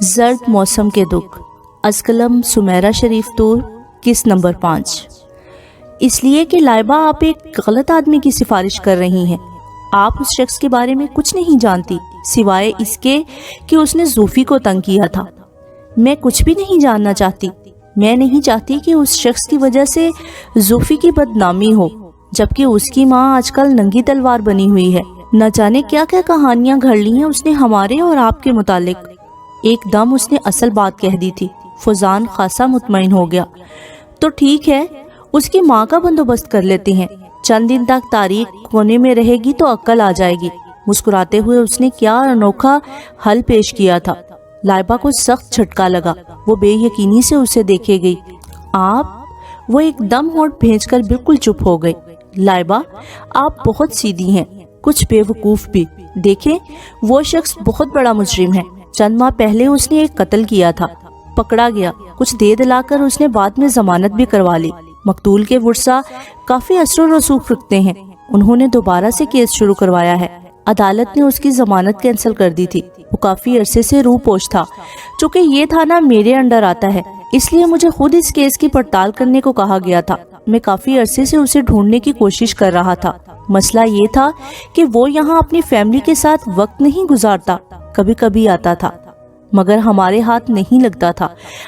زرد موسم کے دکھ، از قلم سمیرہ شریف طور، قسط نمبر 5۔ اس لیے کہ لائبہ آپ ایک غلط آدمی کی سفارش کر رہی ہیں۔ آپ اس شخص کے بارے میں کچھ نہیں جانتی سوائے اس کے کہ اس نے زوفی کو تنگ کیا تھا۔ میں کچھ بھی نہیں جاننا چاہتی۔ میں نہیں چاہتی کہ اس شخص کی وجہ سے زوفی کی بدنامی ہو، جبکہ اس کی ماں آج کل ننگی تلوار بنی ہوئی ہے۔ نہ جانے کیا کیا کہانیاں گھڑ لی ہیں اس نے ہمارے اور آپ کے متعلق۔ ایک دم اس نے اصل بات کہہ دی تھی۔ فوزان خاصا مطمئن ہو گیا۔ تو ٹھیک ہے، اس کی ماں کا بندوبست کر لیتے ہیں، چند دن تک تاریخ کونے میں رہے گی تو عقل آ جائے گی۔ مسکراتے ہوئے اس نے کیا انوکھا حل پیش کیا تھا۔ لائبہ کو سخت جھٹکا لگا۔ وہ بے یقینی سے اسے دیکھے گئی۔ آپ؟ وہ ایک دم ہونٹ بھینچ کر بالکل چپ ہو گئی۔ لائبہ، آپ بہت سیدھی ہیں، کچھ بے وقوف بھی۔ دیکھیں، وہ شخص بہت بڑا مجرم ہے۔ چند ماہ پہلے اس نے ایک قتل کیا تھا، پکڑا گیا۔ کچھ دے دلا کر اس نے بعد میں ضمانت بھی کروا لی۔ مقتول کے ورثاء کافی اثر و رسوخ رکھتے ہیں۔ انہوں نے دوبارہ سے کیس شروع کروایا ہے۔ عدالت نے اس کی ضمانت کینسل کر دی تھی۔ وہ کافی عرصے سے روح پوش تھا۔ چونکہ یہ تھانہ میرے انڈر آتا ہے، اس لیے مجھے خود اس کیس کی پڑتال کرنے کو کہا گیا تھا۔ میں کافی عرصے سے اسے ڈھونڈنے کی کوشش کر رہا تھا۔ مسئلہ یہ تھا کہ وہ یہاں اپنی فیملی کے ساتھ وقت نہیں گزارتا، کبھی کبھی آتا تھا، مگر ہمارے ہاتھ نہیں لگتا تھا۔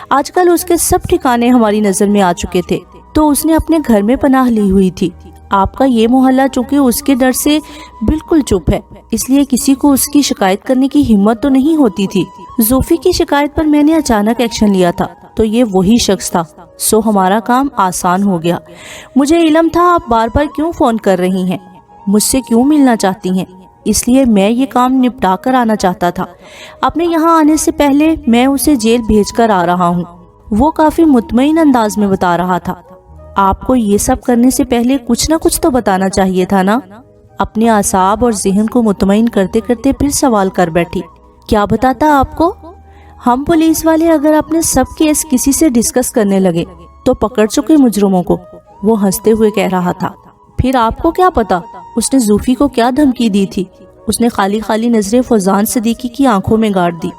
آج کل اس کے سب ٹھکانے ہماری نظر میں آ چکے تھے، تو اس نے اپنے گھر میں پناہ لی ہوئی تھی۔ آپ کا یہ محلہ چونکہ اس کے ڈر سے بالکل چپ ہے، اس لیے کسی کو اس کی شکایت کرنے کی ہمت تو نہیں ہوتی تھی۔ زوفی کی شکایت پر میں نے اچانک ایکشن لیا تھا تو یہ وہی شخص تھا، سو ہمارا کام آسان ہو گیا۔ مجھے علم تھا آپ بار بار کیوں فون کر رہی ہیں، مجھ سے کیوں ملنا چاہتی ہیں، اس لیے میں یہ کام نپٹا کر آنا چاہتا تھا۔ اپنے یہاں آنے سے پہلے میں اسے جیل بھیج کر آ رہا ہوں، وہ کافی مطمئن انداز میں بتا رہا تھا۔ آپ کو یہ سب کرنے سے پہلے کچھ نہ کچھ تو بتانا چاہیے تھا نا۔ اپنے اعصاب اور ذہن کو مطمئن کرتے کرتے پھر سوال کر بیٹھی۔ کیا بتاتا آپ کو؟ ہم پولیس والے اگر اپنے سب کیس کسی سے ڈسکس کرنے لگے تو پکڑ چکے مجرموں کو، وہ ہنستے ہوئے کہہ رہا تھا۔ پھر آپ کو کیا پتا اس نے زوفی کو کیا دھمکی دی تھی؟ اس نے خالی خالی نظریں فوزان صدیقی کی آنکھوں میں گاڑ دی۔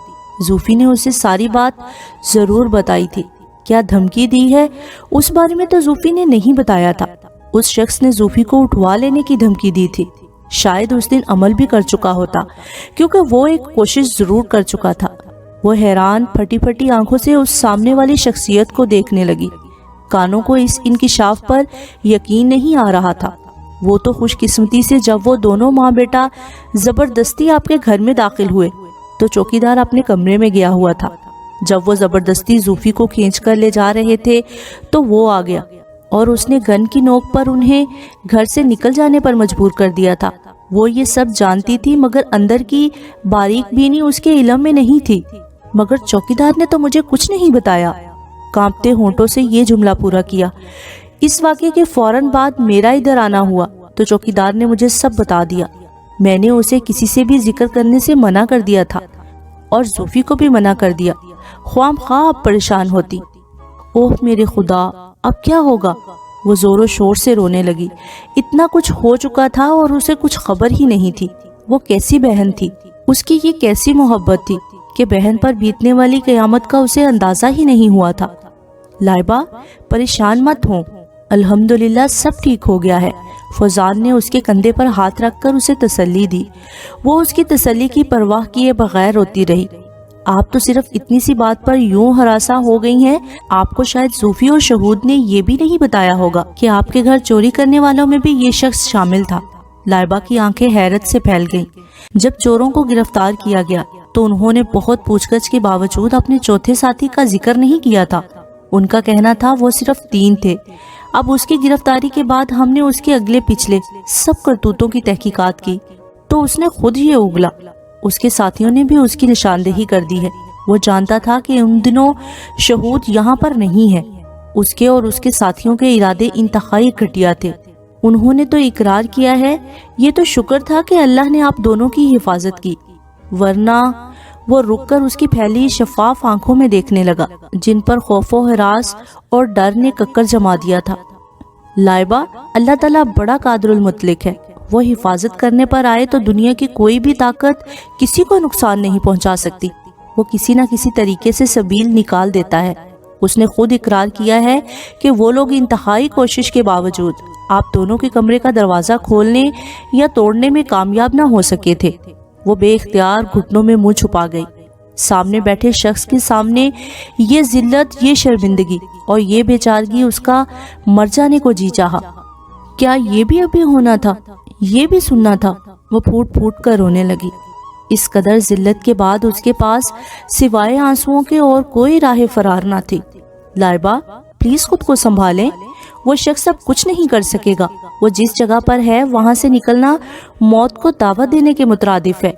زوفی نے اسے ساری بات ضرور بتائی تھی۔ کیا دھمکی دی ہے اس بارے میں تو زوفی نے نہیں بتایا تھا۔ اس شخص نے زوفی کو اٹھوا لینے کی دھمکی دی تھی۔ شاید اس دن عمل بھی کر چکا ہوتا، کیونکہ وہ ایک کوشش ضرور کر چکا تھا۔ وہ حیران پھٹی پھٹی آنکھوں سے اس سامنے والی شخصیت کو دیکھنے لگی۔ کانوں کو اس انکشاف پر یقین نہیں آ رہا تھا۔ وہ تو خوش قسمتی سے جب وہ دونوں ماں بیٹا زبردستی آپ کے گھر میں داخل ہوئے تو چوکیدار اپنے کمرے میں گیا ہوا تھا۔ جب وہ زبردستی زوفی کو کھینچ کر لے جا رہے تھے تو وہ آ گیا اور اس نے گن کی نوک پر انہیں گھر سے نکل جانے پر مجبور کر دیا تھا۔ وہ یہ سب جانتی تھی مگر اندر کی باریک بینی اس کے علم میں نہیں تھی۔ مگر چوکیدار نے تو مجھے کچھ نہیں بتایا، کانپتے ہونٹوں سے یہ جملہ پورا کیا۔ اس واقعے کے فوراً بعد میرا ادھر آنا ہوا تو چوکیدار نے مجھے سب بتا دیا۔ میں نے اسے کسی سے بھی ذکر کرنے سے منع کر دیا تھا اور زوفی کو بھی منع کر دیا، خواہ مخواہ اب پریشان ہوتی۔ اوہ میرے خدا، اب کیا ہوگا؟ وہ زور و شور سے رونے لگی۔ اتنا کچھ ہو چکا تھا اور اسے کچھ خبر ہی نہیں تھی۔ وہ کیسی بہن تھی، اس کی یہ کیسی محبت تھی کہ بہن پر بیتنے والی قیامت کا اسے اندازہ ہی نہیں ہوا تھا۔ لائبہ، پریشان مت ہوں، الحمدللہ سب ٹھیک ہو گیا ہے۔ فوزان نے اس کے کندھے پر ہاتھ رکھ کر اسے تسلی دی۔ وہ اس کی تسلی کی پرواہ کیے بغیر روتی رہی۔ آپ تو صرف اتنی سی بات پر یوں ہراساں ہو گئی ہیں، آپ کو شاید زوفی اور شہود نے یہ بھی نہیں بتایا ہوگا کہ آپ کے گھر چوری کرنے والوں میں بھی یہ شخص شامل تھا۔ لائبہ کی آنکھیں حیرت سے پھیل گئیں۔ جب چوروں کو گرفتار کیا گیا تو انہوں نے بہت پوچھ گچھ کے باوجود اپنے چوتھے ساتھی کا ذکر نہیں کیا تھا۔ ان کا کہنا تھا وہ صرف 3 تھے۔ اب اس کی گرفتاری کے بعد ہم نے اس کے اگلے پچھلے سب کرتوتوں کی تحقیقات کی تو اس نے خود ہی اگلا۔ اس کے ساتھیوں نے بھی اس کی نشاندہی کر دی ہے۔ وہ جانتا تھا کہ ان دنوں شہود یہاں پر نہیں ہے۔ اس کے اور اس کے ساتھیوں کے ارادے انتہائی گھٹیا تھے۔ انہوں نے تو اقرار کیا ہے، یہ تو شکر تھا کہ اللہ نے آپ دونوں کی حفاظت کی، ورنہ وہ رک کر اس کی پھیلی شفاف آنکھوں میں دیکھنے لگا جن پر خوف و ہراس اور ڈر نے ککر جما دیا تھا۔ لائبہ، اللہ تعالیٰ بڑا قادر المطلق ہے، وہ حفاظت کرنے پر آئے تو دنیا کی کوئی بھی طاقت کسی کو نقصان نہیں پہنچا سکتی۔ وہ کسی نہ کسی طریقے سے سبیل نکال دیتا ہے۔ اس نے خود اقرار کیا ہے کہ وہ لوگ انتہائی کوشش کے باوجود آپ دونوں کے کمرے کا دروازہ کھولنے یا توڑنے میں کامیاب نہ ہو سکے تھے۔ وہ بے اختیار گھٹنوں میں منہ چھپا گئی۔ سامنے بیٹھے شخص کے سامنے یہ ذلت، یہ شرمندگی اور یہ بیچارگی اس کا مر جانے کو جی چاہا۔ کیا یہ بھی ابھی ہونا تھا؟ یہ بھی سننا تھا؟ وہ پھوٹ پھوٹ کر رونے لگی۔ اس قدر ذلت کے بعد اس کے پاس سوائے آنسوؤں کے اور کوئی راہ فرار نہ تھی۔ لائبہ پلیز خود کو سنبھالیں، وہ شخص اب کچھ نہیں کر سکے گا۔ وہ جس جگہ پر ہے وہاں سے نکلنا موت کو دعوت دینے کے مترادف ہے۔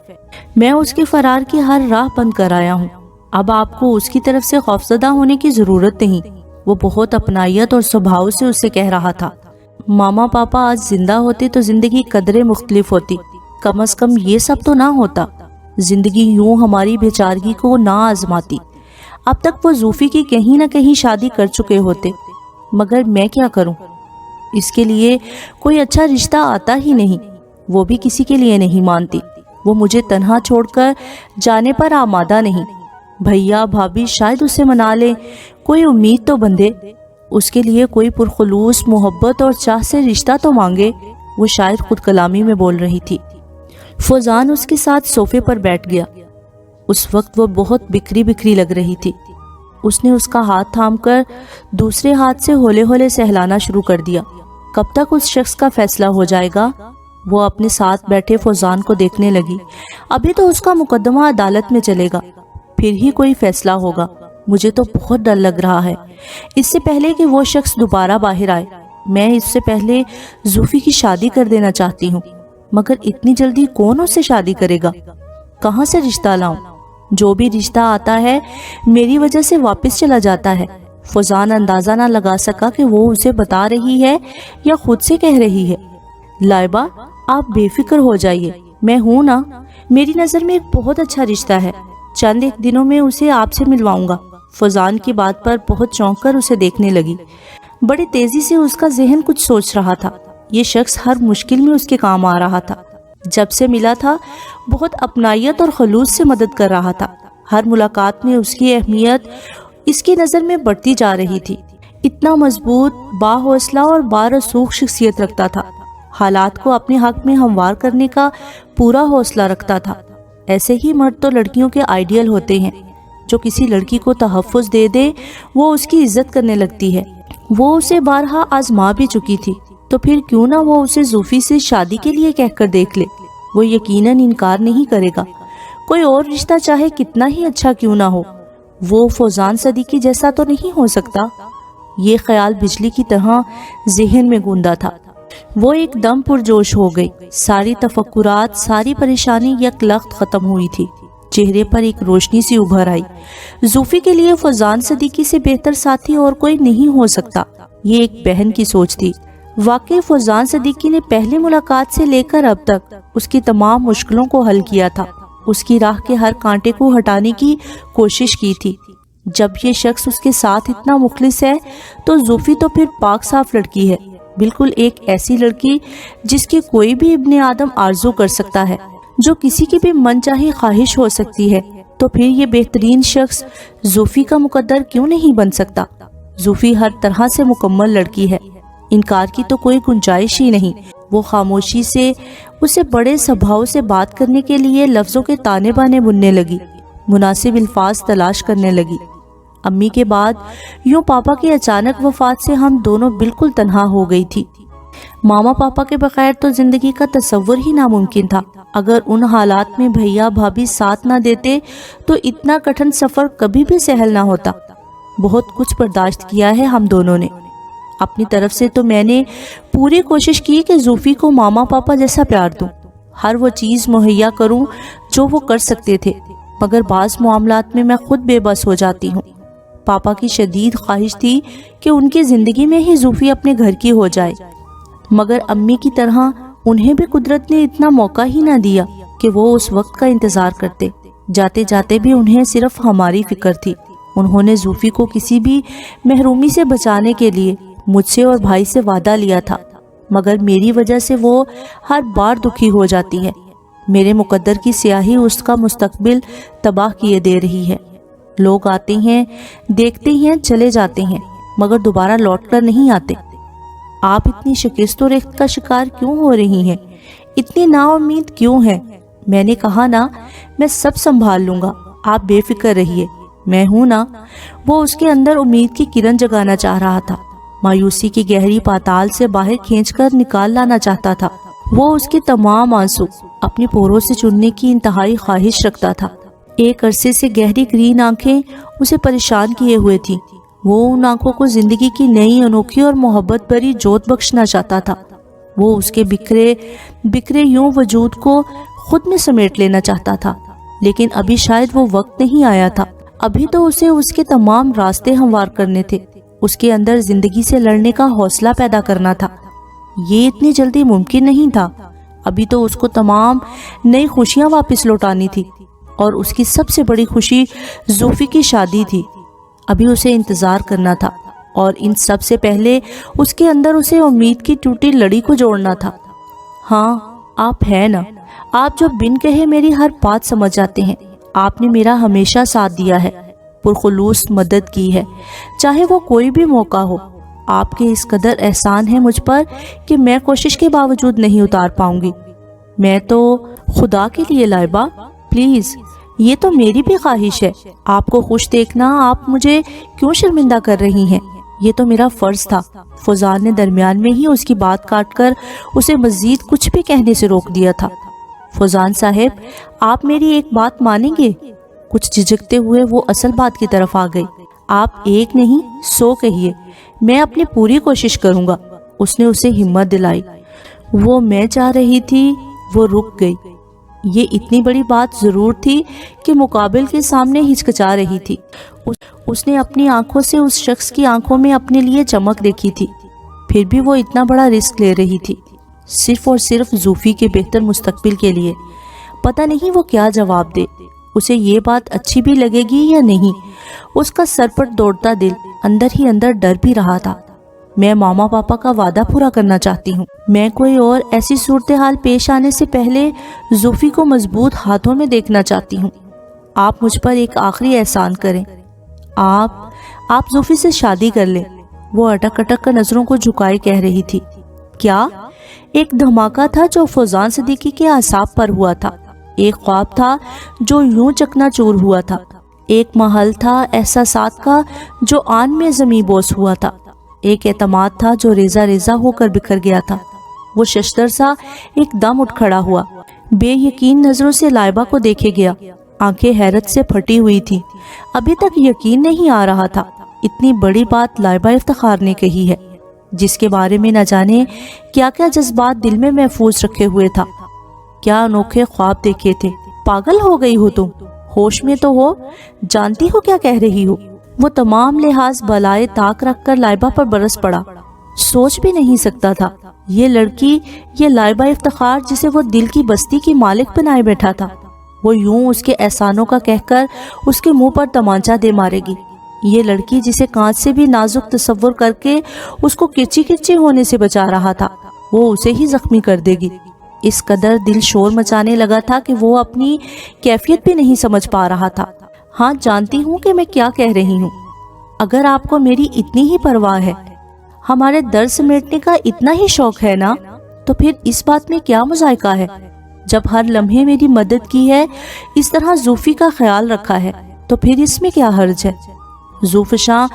میں اس کے فرار کی ہر راہ بند کر آیا ہوں۔ اب آپ کو اس کی طرف سے خوفزدہ ہونے کی ضرورت نہیں۔ وہ بہت اپنائیت اور سبھاؤ سے اسے کہہ رہا تھا۔ ماما پاپا آج زندہ ہوتے تو زندگی قدرے مختلف ہوتی، کم از کم یہ سب تو نہ ہوتا۔ زندگی یوں ہماری بیچارگی کو نہ آزماتی۔ اب تک وہ زوفی کی کہیں نہ کہیں شادی کر چکے ہوتے، مگر میں کیا کروں؟ اس کے لیے کوئی اچھا رشتہ آتا ہی نہیں۔ وہ بھی کسی کے لیے نہیں مانتی۔ وہ مجھے تنہا چھوڑ کر جانے پر آمادہ نہیں۔ بھیا بھابھی شاید اسے منا لے، کوئی امید تو بندھے، اس کے لیے کوئی پرخلوص محبت اور چاہ سے رشتہ تو مانگے۔ وہ شاید خود کلامی میں بول رہی تھی۔ فوزان اس کے ساتھ صوفے پر بیٹھ گیا۔ اس وقت وہ بہت بکھری بکھری لگ رہی تھی۔ اس نے اس کا ہاتھ تھام کر دوسرے ہاتھ سے ہولے ہولے سہلانا شروع کر دیا۔ کب تک اس شخص کا فیصلہ ہو جائے گا؟ وہ اپنے ساتھ بیٹھے فوزان کو دیکھنے لگی۔ ابھی تو اس کا مقدمہ عدالت میں چلے گا، پھر ہی کوئی فیصلہ ہوگا۔ مجھے تو بہت ڈر لگ رہا ہے، اس سے پہلے کہ وہ شخص دوبارہ باہر آئے۔ میں اس سے پہلے زوفی کی شادی کر دینا چاہتی ہوں، مگر اتنی جلدی کون اس سے شادی کرے گا؟ کہاں سے رشتہ لاؤں؟ جو بھی رشتہ آتا ہے میری وجہ سے واپس چلا جاتا ہے۔ فوزان اندازہ نہ لگا سکا کہ وہ اسے بتا رہی ہے یا خود سے کہہ رہی ہے۔ لائبہ آپ بے فکر ہو جائیے، میں ہوں نا، میری نظر میں ایک بہت اچھا رشتہ ہے، چند ایک دنوں میں اسے آپ سے ملواؤں گا۔ فوزان کی بات پر بہت چونک کر اسے دیکھنے لگی۔ بڑی تیزی سے اس کا ذہن کچھ سوچ رہا تھا۔ یہ شخص ہر مشکل میں اس کے کام آ رہا تھا۔ جب سے ملا تھا بہت اپنائیت اور خلوص سے مدد کر رہا تھا۔ ہر ملاقات میں اس کی اہمیت اس کی نظر میں بڑھتی جا رہی تھی۔ اتنا مضبوط، باحوصلہ اور بارسوخ شخصیت رکھتا تھا۔ حالات کو اپنے حق میں ہموار کرنے کا پورا حوصلہ رکھتا تھا۔ ایسے ہی مرد تو لڑکیوں کے آئیڈیل ہوتے ہیں۔ جو کسی لڑکی کو تحفظ دے دے وہ اس کی عزت کرنے لگتی ہے۔ وہ اسے بارہا آزما بھی چکی تھی، تو پھر کیوں نہ وہ اسے زوفی سے شادی کے لیے کہہ کر دیکھ لے۔ وہ یقیناً انکار نہیں کرے گا، کوئی اور رشتہ چاہے کتنا ہی اچھا کیوں نہ ہو، وہ فوزان صدیقی جیسا تو نہیں ہو سکتا۔ یہ خیال بجلی کی طرح ذہن میں گوندا تھا۔ وہ ایک دم پرجوش ہو گئی۔ ساری تفکرات، ساری پریشانی یک لخت ختم ہوئی تھی۔ چہرے پر ایک روشنی سی ابھر آئی۔ زوفی کے لیے فوزان صدیقی سے بہتر ساتھی اور کوئی نہیں ہو سکتا، یہ ایک بہن کی سوچ تھی۔ واقعی فوزان صدیقی نے پہلی ملاقات سے لے کر اب تک اس کی تمام مشکلوں کو حل کیا تھا، اس کی راہ کے ہر کانٹے کو ہٹانے کی کوشش کی تھی۔ جب یہ شخص اس کے ساتھ اتنا مخلص ہے تو زوفی تو پھر پاک صاف لڑکی ہے، بالکل ایک ایسی لڑکی جس کی کوئی بھی ابن آدم آرزو کر سکتا ہے، جو کسی کی بھی من چاہی خواہش ہو سکتی ہے۔ تو پھر یہ بہترین شخص زوفی کا مقدر کیوں نہیں بن سکتا؟ زوفی ہر طرح سے مکمل لڑکی ہے، انکار کی تو کوئی گنجائش ہی نہیں۔ وہ خاموشی سے اسے بڑے سبھاؤ سے بات کرنے کے لیے لفظوں کے تانے بانے بننے لگی، مناسب الفاظ تلاش کرنے لگی۔ امی کے بعد یوں پاپا کی اچانک وفات سے ہم دونوں بالکل تنہا ہو گئی تھی۔ ماما پاپا کے بغیر تو زندگی کا تصور ہی ناممکن تھا۔ اگر ان حالات میں بھیا بھابھی ساتھ نہ دیتے تو اتنا کٹھن سفر کبھی بھی سہل نہ ہوتا۔ بہت کچھ برداشت کیا ہے ہم دونوں نے۔ اپنی طرف سے تو میں نے پوری کوشش کی کہ زوفی کو ماما پاپا جیسا پیار دوں، ہر وہ چیز مہیا کروں جو وہ کر سکتے تھے، مگر بعض معاملات میں خود بے بس ہو جاتی ہوں۔ پاپا کی شدید خواہش تھی کہ ان کی زندگی میں ہی زوفی اپنے گھر کی ہو جائے، مگر امی کی طرح انہیں بھی قدرت نے اتنا موقع ہی نہ دیا کہ وہ اس وقت کا انتظار کرتے۔ جاتے جاتے بھی انہیں صرف ہماری فکر تھی۔ انہوں نے زوفی کو کسی بھی محرومی سے بچانے کے لیے مجھ سے اور بھائی سے وعدہ لیا تھا، مگر میری وجہ سے وہ ہر بار دکھی ہو جاتی ہے۔ میرے مقدر کی سیاہی اس کا مستقبل تباہ کیے دے رہی ہے۔ لوگ آتے ہیں، دیکھتے ہیں، چلے جاتے ہیں، مگر دوبارہ لوٹ کر نہیں آتے۔ آپ اتنی شکست و ریخت کا شکار کیوں ہو رہی ہیں؟ اتنی نا امید کیوں ہیں؟ میں نے کہا نا، میں سب سنبھال لوں گا، آپ بے فکر رہیے، میں ہوں نا۔ وہ اس کے اندر امید کی کرن جگانا چاہ رہا تھا، مایوسی کی گہری پاتال سے باہر کھینچ کر نکال لانا چاہتا تھا۔ وہ اس کے تمام آنسو اپنی پوروں سے چننے کی انتہائی خواہش رکھتا تھا۔ ایک عرصے سے گہری گرین آنکھیں اسے پریشان کیے ہوئے تھیں۔ وہ ان آنکھوں کو زندگی کی نئی انوکھی اور محبت بھری جوت بخشنا چاہتا تھا۔ وہ اس کے بکھرے یوں وجود کو خود میں سمیٹ لینا چاہتا تھا، لیکن ابھی شاید وہ وقت نہیں آیا تھا۔ ابھی تو اسے اس کے تمام راستے ہموار کرنے تھے، اس کے اندر زندگی سے لڑنے کا حوصلہ پیدا کرنا تھا۔ یہ اتنی جلدی ممکن نہیں تھا۔ ابھی تو اس کو تمام نئی خوشیاں واپس لوٹانی تھی، اور اس کی سب سے بڑی خوشی زوفی کی شادی تھی۔ ابھی اسے انتظار کرنا تھا، اور ان سب سے پہلے اس کے اندر اسے امید کی ٹوٹی لڑی کو جوڑنا تھا۔ ہاں، آپ ہیں نا، آپ جو بن کہے میری ہر بات سمجھ جاتے ہیں۔ آپ نے میرا ہمیشہ ساتھ دیا ہے، پرخلوص مدد کی ہے، چاہے وہ کوئی بھی موقع ہو۔ آپ کے اس قدر احسان ہے مجھ پر کہ میں کوشش کے باوجود نہیں اتار پاؤں گی۔ میں تو خدا کے لیے لائبہ، پلیز، یہ تو میری بھی خواہش ہے، آپ کو خوش دیکھنا۔ آپ مجھے کیوں شرمندہ کر رہی ہیں؟ یہ تو میرا فرض تھا۔ فوزان نے درمیان میں ہی اس کی بات کاٹ کر اسے مزید کچھ بھی کہنے سے روک دیا تھا۔ فوزان صاحب، آپ میری ایک بات مانیں گے؟ کچھ جھجکتے ہوئے وہ اصل بات کی طرف آ گئی۔ آپ ایک نہیں 100 کہیے، میں اپنی پوری کوشش کروں گا۔ اس نے اسے ہمت دلائی۔ وہ میں چاہ رہی تھی، وہ رک گئی۔ یہ اتنی بڑی بات ضرور تھی کہ مقابل کے سامنے ہچکچا رہی تھی۔ اس نے اپنی آنکھوں سے اس شخص کی آنکھوں میں اپنے لیے چمک دیکھی تھی، پھر بھی وہ اتنا بڑا رسک لے رہی تھی، صرف اور صرف زوفی کے بہتر مستقبل کے لیے۔ پتہ نہیں وہ کیا جواب دے، اسے یہ بات اچھی بھی لگے گی یا نہیں۔ اس کا سر پر دوڑتا دل اندر ہی اندر ڈر بھی رہا تھا۔ میں ماما پاپا کا وعدہ پورا کرنا چاہتی ہوں۔ میں کوئی اور ایسی صورتحال پیش آنے سے پہلے زوفی کو مضبوط ہاتھوں میں دیکھنا چاہتی ہوں۔ آپ مجھ پر ایک آخری احسان کریں، آپ زوفی سے شادی کر لیں۔ وہ اٹک اٹک کر نظروں کو جھکائے کہہ رہی تھی۔ کیا؟ ایک دھماکہ تھا جو فوزان صدیقی کے اعصاب پر ہوا تھا، ایک خواب تھا جو یوں چکنا چور ہوا تھا، ایک محل تھا احساسات کا جو آن میں زمیں بوس ہوا تھا، ایک اعتماد تھا جو ریزہ ریزہ ہو کر بکھر گیا تھا۔ وہ ششدر سا ایک دم اٹھ کھڑا ہوا، بے یقین نظروں سے لائبہ کو دیکھے گیا، آنکھیں حیرت سے پھٹی ہوئی تھی۔ ابھی تک یقین نہیں آ رہا تھا اتنی بڑی بات لائبہ افتخار نے کہی ہے، جس کے بارے میں نہ جانے کیا کیا جذبات دل میں محفوظ رکھے ہوئے تھا، کیا انوکھے خواب دیکھے تھے۔ پاگل ہو گئی ہو تم؟ ہوش میں تو ہو، جانتی ہو کیا کہہ رہی ہو؟ وہ تمام لحاظ بالائے طاق رکھ کر لائبہ پر برس پڑا۔ سوچ بھی نہیں سکتا تھا یہ لڑکی، یہ لائبہ افتخار جسے وہ دل کی بستی کی مالک بنائے بیٹھا تھا، وہ یوں اس کے احسانوں کا کہہ کر اس کے منہ پر تمانچہ دے مارے گی۔ یہ لڑکی جسے کانچ سے بھی نازک تصور کر کے اس کو کرچی کرچی ہونے سے بچا رہا تھا، وہ اسے ہی زخمی کر دے گی۔ اس قدر دل شور مچانے لگا تھا کہ وہ اپنی کیفیت بھی نہیں سمجھ پا رہا تھا۔ ہاں، جانتی ہوں کہ میں کیا کہہ رہی ہوں۔ اگر آپ کو میری اتنی ہی پرواہ ہے، ہمارے درد سمیٹنے کا اتنا ہی شوق ہے نا، تو پھر اس بات میں کیا مذائقہ ہے؟ جب ہر لمحے میری مدد کی ہے، اس طرح زوفی کا خیال رکھا ہے، تو پھر اس میں کیا حرج ہے؟ زوفشاں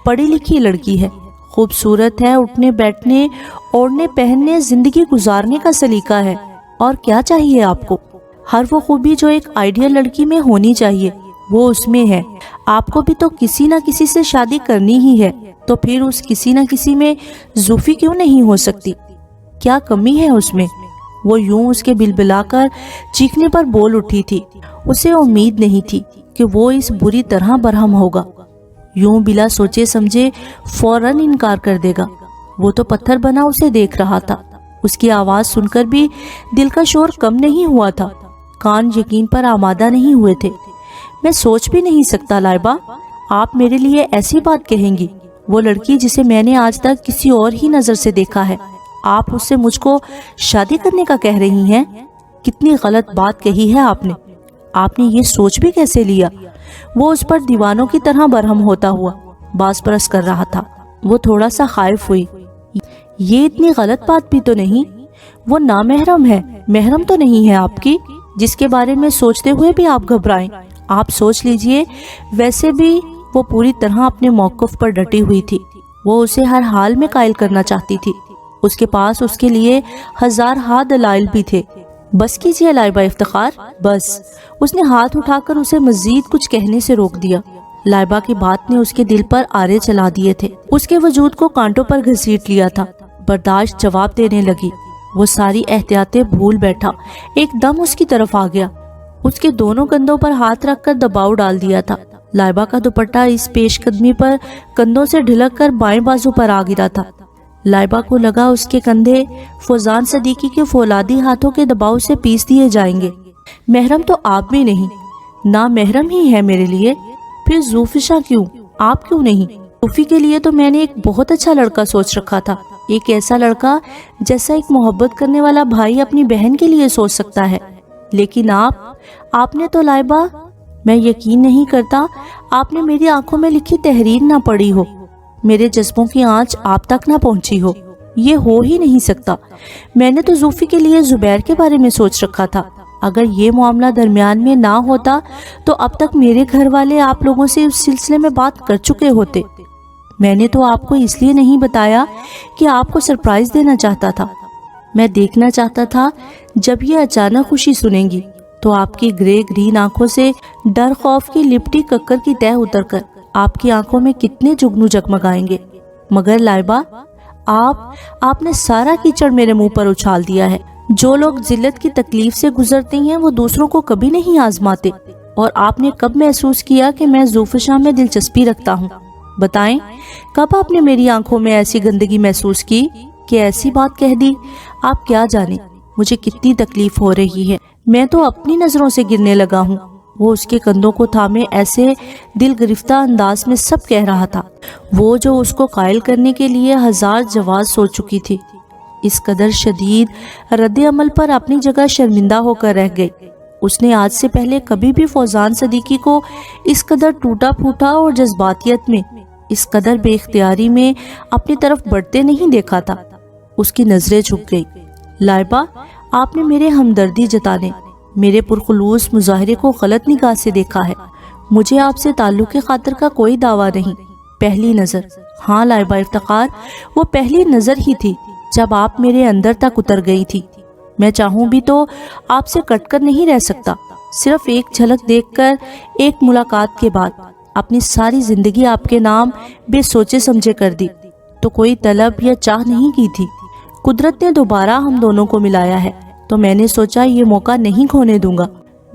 پڑھی لکھی لڑکی ہے، خوبصورت ہے، اٹھنے بیٹھنے، اوڑھنے پہننے، زندگی گزارنے کا سلیقہ ہے، اور کیا چاہیے آپ کو؟ ہر وہ خوبی جو ایک آئیڈیل لڑکی میں ہونی چاہیے وہ اس میں ہے۔ آپ کو بھی تو کسی نہ کسی سے شادی کرنی ہی ہے، تو پھر اس کسی نہ کسی میں زوفی کیوں نہیں ہو سکتی؟ کیا کمی ہے اس میں؟ وہ یوں اس کے بلبلا کر چیخنے پر بول اٹھی تھی۔ اسے امید نہیں تھی کہ وہ اس بری طرح برہم ہوگا، یوں بلا سوچے سمجھے فوراً انکار کر دے گا۔ وہ تو پتھر بنا اسے دیکھ رہا تھا۔ اس کی آواز سن کر بھی دل کا شور کم نہیں ہوا تھا، کان یقین پر آمادہ نہیں ہوئے تھے۔ میں سوچ بھی نہیں سکتا لائبہ، آپ میرے لیے ایسی بات کہیں گی؟ وہ لڑکی جسے میں نے آج تک کسی اور ہی نظر سے دیکھا ہے، آپ اس سے مجھ کو شادی کرنے کا کہہ رہی ہیں؟ کتنی غلط بات کہی ہے آپ نے یہ سوچ بھی کیسے لیا؟ وہ اس پر دیوانوں کی طرح برہم ہوتا ہوا باز پرس کر رہا تھا۔ وہ تھوڑا سا خائف ہوئی۔ یہ اتنی غلط بات بھی تو نہیں، وہ نامحرم ہے، محرم تو نہیں ہے آپ کی، جس کے بارے میں سوچتے ہوئے بھی آپ گھبرائیں۔ آپ سوچ لیجئے، ویسے بھی وہ پوری طرح اپنے موقف پر ڈٹی ہوئی تھی۔ وہ اسے ہر حال میں قائل کرنا چاہتی تھی۔ اس کے پاس اس کے لیے ہزار ہا دلائل بھی تھے۔ بس کیجئے لائبہ افتخار، بس۔ اس نے ہاتھ اٹھا کر اسے مزید کچھ کہنے سے روک دیا۔ لائبہ کی بات نے اس کے دل پر آرے چلا دیے تھے، اس کے وجود کو کانٹوں پر گھسیٹ لیا تھا۔ برداشت جواب دینے لگی۔ وہ ساری احتیاطیں بھول بیٹھا، ایک دم اس کی طرف آ گیا۔ اس کے دونوں کندھوں پر ہاتھ رکھ کر دباؤ ڈال دیا تھا۔ لائبہ کا دوپٹہ اس پیش قدمی پر کندھوں سے ڈھلک کر بائیں بازو پر آ گرا تھا۔ لائبہ کو لگا اس کے کندھے فوزان صدیقی کے فولادی ہاتھوں کے دباؤ سے پیس دیے جائیں گے۔ محرم تو آپ بھی نہیں، نا محرم ہی ہے میرے لیے۔ پھر زوفشا کیوں؟ آپ کیوں نہیں؟ زوفی کے لیے تو میں نے ایک بہت اچھا لڑکا سوچ رکھا تھا، ایک ایسا لڑکا جیسا ایک محبت کرنے والا بھائی اپنی بہن کے لیے سوچ سکتا ہے۔ لیکن آپ نے تو لائبہ، میں یقین نہیں کرتا آپ نے میری آنکھوں میں لکھی تحریر نہ پڑھی ہو، میرے جذبوں کی آنچ آپ تک نہ پہنچی ہو۔ یہ ہو ہی نہیں سکتا۔ میں نے تو زوفی کے لیے زبیر کے بارے میں سوچ رکھا تھا۔ اگر یہ معاملہ درمیان میں نہ ہوتا تو اب تک میرے گھر والے آپ لوگوں سے اس سلسلے میں بات کر چکے ہوتے۔ میں نے تو آپ کو اس لیے نہیں بتایا کہ آپ کو سرپرائز دینا چاہتا تھا۔ میں دیکھنا چاہتا تھا جب یہ اچانک خوشی سنیں گی تو آپ کی گرے گرین آنکھوں سے ڈر خوف کی لپٹی ککر کی تہ اتر کر آپ کی آنکھوں میں کتنے جگنو جگمگائیں گے۔ مگر لائبہ، آپ نے سارا کیچڑ میرے منہ پر اچھال دیا ہے۔ جو لوگ ذلت کی تکلیف سے گزرتے ہیں وہ دوسروں کو کبھی نہیں آزماتے۔ اور آپ نے کب محسوس کیا کہ میں زوفشا میں دلچسپی رکھتا ہوں؟ بتائیں، کب آپ نے میری آنکھوں میں ایسی گندگی محسوس کی کہ ایسی بات کہہ دی؟ آپ کیا جانے مجھے کتنی تکلیف ہو رہی ہے، میں تو اپنی نظروں سے گرنے لگا ہوں۔ وہ اس کے کندھوں کو تھامے ایسے دل گرفتہ انداز میں سب کہہ رہا تھا، وہ جو اس کو قائل کرنے کے لیے ہزار جواز سوچ چکی تھی۔ اس قدر شدید رد عمل پر اپنی جگہ شرمندہ ہو کر رہ گئی۔ اس نے آج سے پہلے کبھی بھی فوزان صدیقی کو اس قدر ٹوٹا پھوٹا اور جذباتیت میں، اس قدر بے اختیاری میں اپنی طرف بڑھتے نہیں دیکھا تھا۔ اس کی نظریں جھک گئی۔ لائبہ، آپ نے میرے ہمدردی جتانے، میرے پرخلوص مظاہرے کو غلط نگاہ سے دیکھا ہے۔ مجھے آپ سے تعلق کی خاطر کا کوئی دعویٰ نہیں۔ پہلی نظر، ہاں لائبہ افتخار، وہ پہلی نظر ہی تھی جب آپ میرے اندر تک اتر گئی تھی۔ میں چاہوں بھی تو آپ سے کٹ کر نہیں رہ سکتا۔ صرف ایک جھلک دیکھ کر، ایک ملاقات کے بعد اپنی ساری زندگی آپ کے نام بے سوچے سمجھے کر دی تو کوئی طلب یا چاہ نہیں کی تھی۔ قدرت نے دوبارہ ہم دونوں کو ملایا ہے تو میں نے سوچا یہ موقع نہیں کھونے دوں گا۔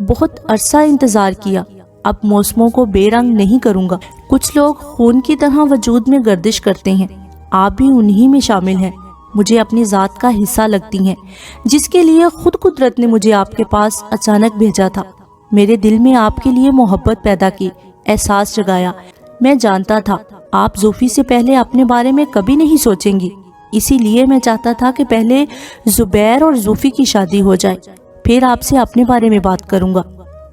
بہت عرصہ انتظار کیا، اب موسموں کو بے رنگ نہیں کروں گا۔ کچھ لوگ خون کی طرح وجود میں گردش کرتے ہیں، آپ بھی انہی میں شامل ہیں۔ مجھے اپنی ذات کا حصہ لگتی ہیں، جس کے لیے خود قدرت نے مجھے آپ کے پاس اچانک بھیجا تھا۔ میرے دل میں آپ کے لیے محبت پیدا کی، احساس جگایا۔ میں جانتا تھا آپ زوفی سے پہلے اپنے بارے میں کبھی نہیں سوچیں گی، اسی لیے میں چاہتا تھا کہ پہلے زبیر اور زوفی کی شادی ہو جائے، پھر آپ سے اپنے بارے میں بات کروں گا۔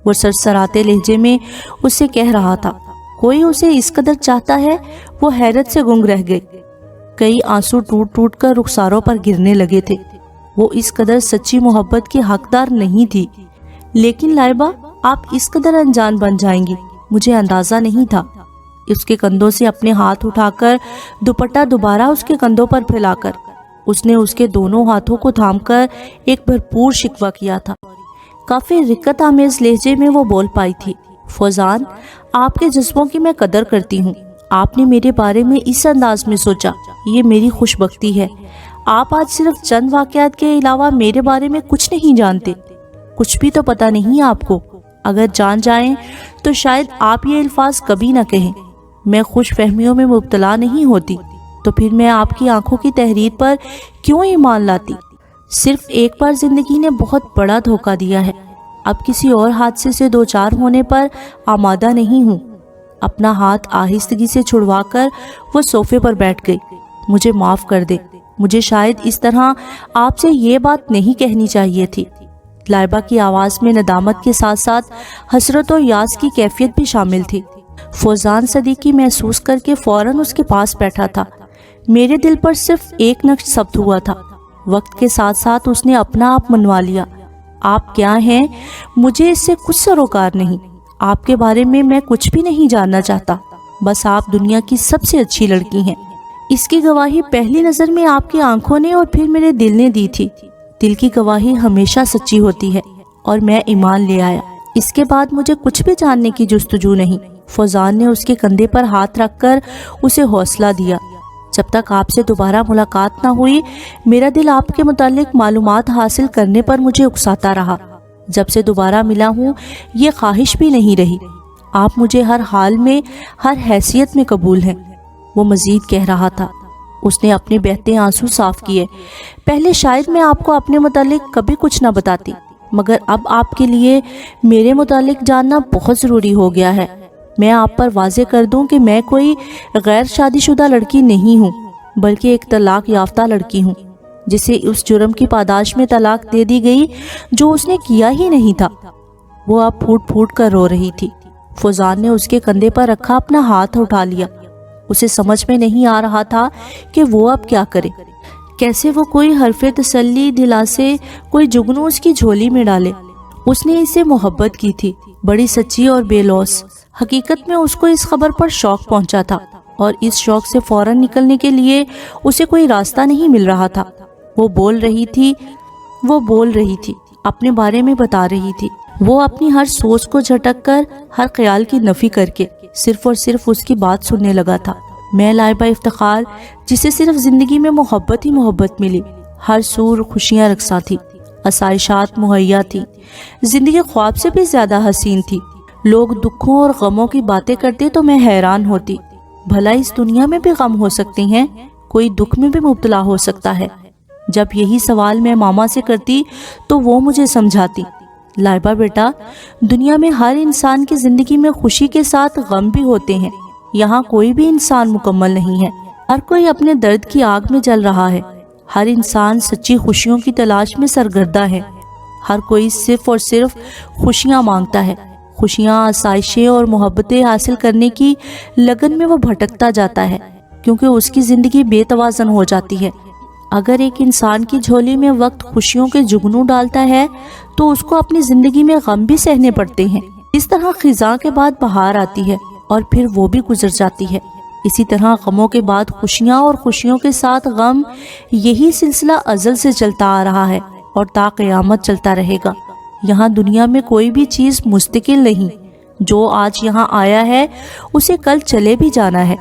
وہ سرسراتے لہجے میں اس سے کہہ رہا تھا۔ کوئی اسے اس قدر چاہتا ہے؟ وہ حیرت سے گنگ رہ گئی۔ کئی آنسو ٹوٹ ٹوٹ کر رخساروں پر گرنے لگے تھے۔ وہ اس قدر سچی محبت کی حقدار نہیں تھی۔ لیکن لائبہ، آپ اس قدر انجان بن جائیں گی، مجھے اندازہ نہیں تھا۔ اس کے کندھوں سے اپنے ہاتھ اٹھا کر دوپٹہ دوبارہ اس کے کندھوں پر پھیلا کر اس نے اس کے دونوں ہاتھوں کو تھام کر ایک بھرپور شکوہ کیا تھا۔ کافی رقت آمیز لہجے میں وہ بول پائی تھی، فوزان، آپ کے جذبوں کی میں قدر کرتی ہوں۔ آپ نے میرے بارے میں اس انداز میں سوچا، یہ میری خوش بختی ہے۔ آپ آج صرف چند واقعات کے علاوہ میرے بارے میں کچھ نہیں جانتے، کچھ بھی تو پتہ نہیں آپ کو۔ اگر جان جائیں تو شاید آپ یہ الفاظ کبھی نہ کہیں۔ میں خوش فہمیوں میں مبتلا نہیں ہوتی، تو پھر میں آپ کی آنکھوں کی تحریر پر کیوں ایمان لاتی؟ صرف ایک بار زندگی نے بہت بڑا دھوکہ دیا ہے، اب کسی اور حادثے سے دوچار ہونے پر آمادہ نہیں ہوں۔ اپنا ہاتھ آہستگی سے چھڑوا کر وہ صوفے پر بیٹھ گئی۔ مجھے معاف کر دے، مجھے شاید اس طرح آپ سے یہ بات نہیں کہنی چاہیے تھی، لائبہ کی آواز میں ندامت کے ساتھ ساتھ حسرت و یاس کی کیفیت بھی شامل تھی۔ فوزان صدیقی محسوس کر کے فوراً اس کے پاس بیٹھا تھا۔ میرے دل پر صرف ایک نقش ثبت ہوا تھا۔ وقت کے ساتھ ساتھ اس نے اپنا آپ منوا لیا۔ آپ کیا ہیں؟ مجھے اس سے کچھ سروکار نہیں۔ آپ کے بارے میں کچھ بھی نہیں جاننا چاہتا۔ بس آپ دنیا کی سب سے اچھی لڑکی ہیں۔ اس کی گواہی پہلی نظر میں آپ کی آنکھوں نے اور پھر میرے دل نے دی تھی۔ دل کی گواہی ہمیشہ سچی ہوتی ہے اور میں ایمان لے آیا۔ اس کے بعد مجھے کچھ بھی جاننے کی جستجو نہیں۔ فوزان نے اس کے کندھے پر ہاتھ رکھ کر اسے حوصلہ دیا۔ جب تک آپ سے دوبارہ ملاقات نہ ہوئی، میرا دل آپ کے متعلق معلومات حاصل کرنے پر مجھے اکساتا رہا۔ جب سے دوبارہ ملا ہوں، یہ خواہش بھی نہیں رہی۔ آپ مجھے ہر حال میں، ہر حیثیت میں قبول ہیں، وہ مزید کہہ رہا تھا۔ اس نے اپنے بہتے آنسو صاف کیے۔ پہلے شاید میں آپ کو اپنے متعلق کبھی کچھ نہ بتاتی، مگر اب آپ کے لیے میرے متعلق جاننا بہت ضروری ہو گیا ہے۔ میں آپ پر واضح کر دوں کہ میں کوئی غیر شادی شدہ لڑکی نہیں ہوں، بلکہ ایک طلاق یافتہ لڑکی ہوں، جسے اس جرم کی پاداش میں طلاق دے دی گئی جو اس نے کیا ہی نہیں تھا۔ وہ اب پھوٹ پھوٹ کر رو رہی تھی۔ فوزان نے اس کے کندھے پر رکھا اپنا ہاتھ اٹھا لیا۔ اسے سمجھ میں نہیں آ رہا تھا کہ وہ اب کیا کرے، کیسے وہ کوئی حرف تسلی دلاسے، کوئی جگنو اس کی جھولی میں ڈالے۔ اس نے اسے محبت کی تھی، بڑی سچی اور بے لوث۔ حقیقت میں اس کو اس خبر پر شوق پہنچا تھا اور اس شوق سے فوراً نکلنے کے لیے اسے کوئی راستہ نہیں مل رہا تھا۔ وہ بول رہی تھی، اپنے بارے میں بتا رہی تھی۔ وہ اپنی ہر سوچ کو جھٹک کر، ہر خیال کی نفی کر کے صرف اور صرف اس کی بات سننے لگا تھا۔ میں لائبہ افتخار، جسے صرف زندگی میں محبت ہی محبت ملی، ہر سور خوشیاں رقصاں تھی، آسائشات مہیا تھی، زندگی خواب سے بھی زیادہ حسین تھی۔ لوگ دکھوں اور غموں کی باتیں کرتے تو میں حیران ہوتی، بھلا اس دنیا میں بھی غم ہو سکتے ہیں، کوئی دکھ میں بھی مبتلا ہو سکتا ہے۔ جب یہی سوال میں ماما سے کرتی تو وہ مجھے سمجھاتی، لائبہ بیٹا، دنیا میں ہر انسان کی زندگی میں خوشی کے ساتھ غم بھی ہوتے ہیں۔ یہاں کوئی بھی انسان مکمل نہیں ہے، ہر کوئی اپنے درد کی آگ میں جل رہا ہے۔ ہر انسان سچی خوشیوں کی تلاش میں سرگردہ ہے۔ ہر کوئی صرف اور صرف خوشیاں مانگتا ہے۔ خوشیاں، آسائشیں اور محبتیں حاصل کرنے کی لگن میں وہ بھٹکتا جاتا ہے، کیونکہ اس کی زندگی بے توازن ہو جاتی ہے۔ اگر ایک انسان کی جھولی میں وقت خوشیوں کے جگنو ڈالتا ہے تو اس کو اپنی زندگی میں غم بھی سہنے پڑتے ہیں۔ اس طرح خزاں کے بعد بہار آتی ہے اور پھر وہ بھی گزر جاتی ہے۔ اسی طرح غموں کے بعد خوشیاں اور خوشیوں کے ساتھ غم، یہی سلسلہ ازل سے چلتا آ رہا ہے اور تا قیامت چلتا رہے گا۔ یہاں دنیا میں کوئی بھی چیز مستقل نہیں، جو آج یہاں آیا ہے اسے کل چلے بھی جانا ہے۔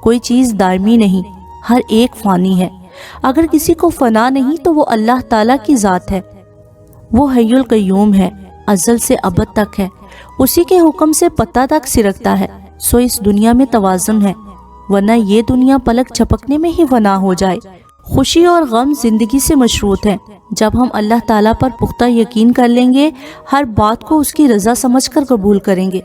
کوئی چیز دائمی نہیں، ہر ایک فانی ہے۔ اگر کسی کو فنا نہیں تو وہ اللہ تعالیٰ کی ذات ہے۔ وہ حی القیوم ہے، ازل سے ابد تک ہے، اسی کے حکم سے پتہ تک سرکتا ہے۔ سو اس دنیا میں توازن ہے، ورنہ یہ دنیا پلک جھپکنے میں ہی فنا ہو جائے۔ خوشی اور غم زندگی سے مشروط ہیں۔ جب ہم اللہ تعالیٰ پر پختہ یقین کر لیں گے، ہر بات کو اس کی رضا سمجھ کر قبول کریں گے،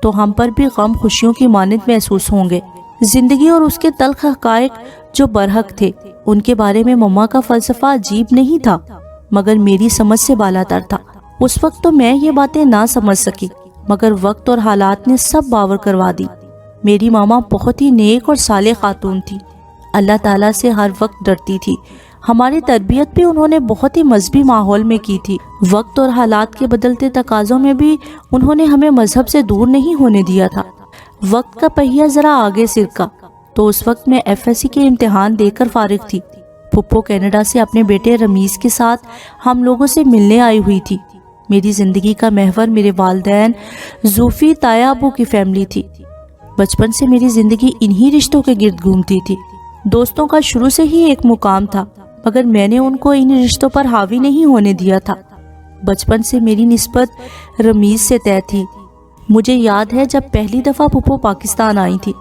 تو ہم پر بھی غم خوشیوں کی مانند محسوس ہوں گے۔ زندگی اور اس کے تلخ حقائق جو برحق تھے، ان کے بارے میں مما کا فلسفہ عجیب نہیں تھا، مگر میری سمجھ سے بالا تر تھا۔ اس وقت تو میں یہ باتیں نہ سمجھ سکی، مگر وقت اور حالات نے سب باور کروا دی۔ میری ماما بہت ہی نیک اور صالح خاتون تھی، اللہ تعالیٰ سے ہر وقت ڈرتی تھی۔ ہماری تربیت بھی انہوں نے بہت ہی مذہبی ماحول میں کی تھی۔ وقت اور حالات کے بدلتے تقاضوں میں بھی انہوں نے ہمیں مذہب سے دور نہیں ہونے دیا تھا۔ وقت کا پہیہ ذرا آگے سرکا تو اس وقت میں FSC کے امتحان دے کر فارغ تھی۔ پھپھو کینیڈا سے اپنے بیٹے رمیز کے ساتھ ہم لوگوں سے ملنے آئی ہوئی تھی۔ میری زندگی کا محور میرے والدین، زوفی، تایا ابو کی فیملی تھی۔ بچپن سے میری زندگی انہی رشتوں کے گرد گھومتی تھی۔ دوستوں کا شروع سے ہی ایک مقام تھا، مگر میں نے ان کو ان رشتوں پر حاوی نہیں ہونے دیا تھا۔ بچپن سے میری نسبت رمیز سے طے تھی۔ مجھے یاد ہے جب پہلی دفعہ پھپھو پاکستان آئی تھی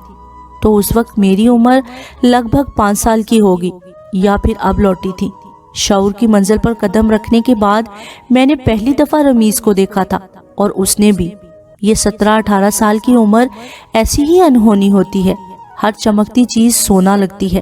تو اس وقت میری عمر لگ بھگ 5 سال کی ہوگی یا پھر اب لوٹی تھی۔ شعور کی منزل پر قدم رکھنے کے بعد میں نے پہلی دفعہ رمیز کو دیکھا تھا اور اس نے بھی۔ یہ 17-18 سال کی عمر ایسی ہی انہونی ہوتی ہے، ہر چمکتی چیز سونا لگتی ہے۔